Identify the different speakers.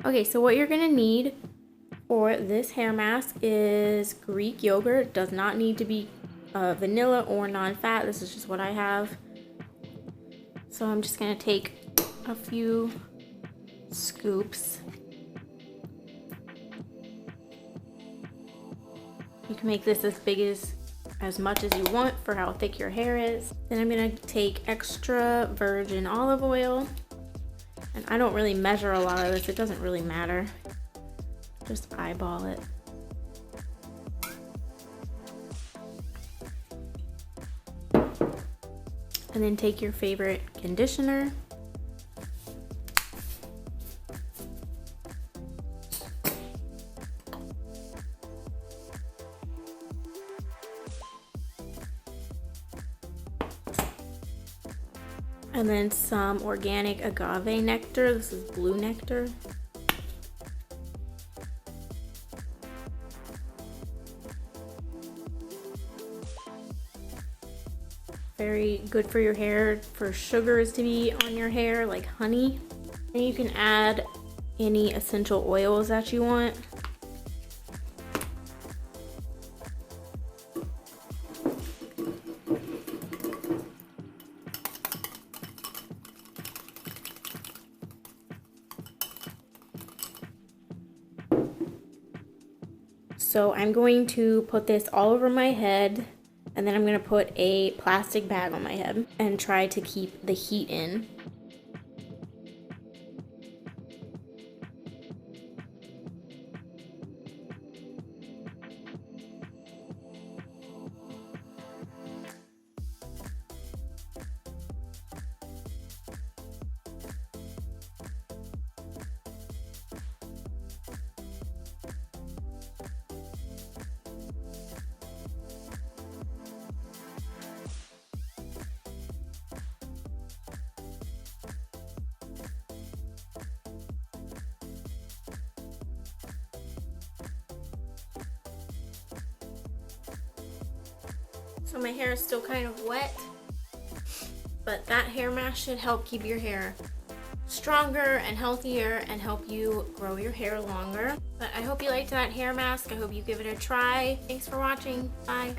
Speaker 1: Okay, so what you're gonna need for this hair mask is Greek yogurt. It does not need to be vanilla or non-fat. This is just what I have. So I'm just gonna take a few scoops. You can make this as big as much as you want for how thick your hair is. Then I'm gonna take extra virgin olive oil. And I don't really measure a lot of this, it doesn't really matter. Just eyeball it. And then take your favorite conditioner. And then some organic agave nectar. This is blue nectar. Very good for your hair, for sugars to be on your hair, like honey. And you can add any essential oils that you want. So I'm going to put this all over my head, and then I'm going to put a plastic bag on my head and try to keep the heat in. So my hair is still kind of wet, but that hair mask should help keep your hair stronger and healthier and help you grow your hair longer. But I hope you liked that hair mask. I hope you give it a try. Thanks for watching. Bye.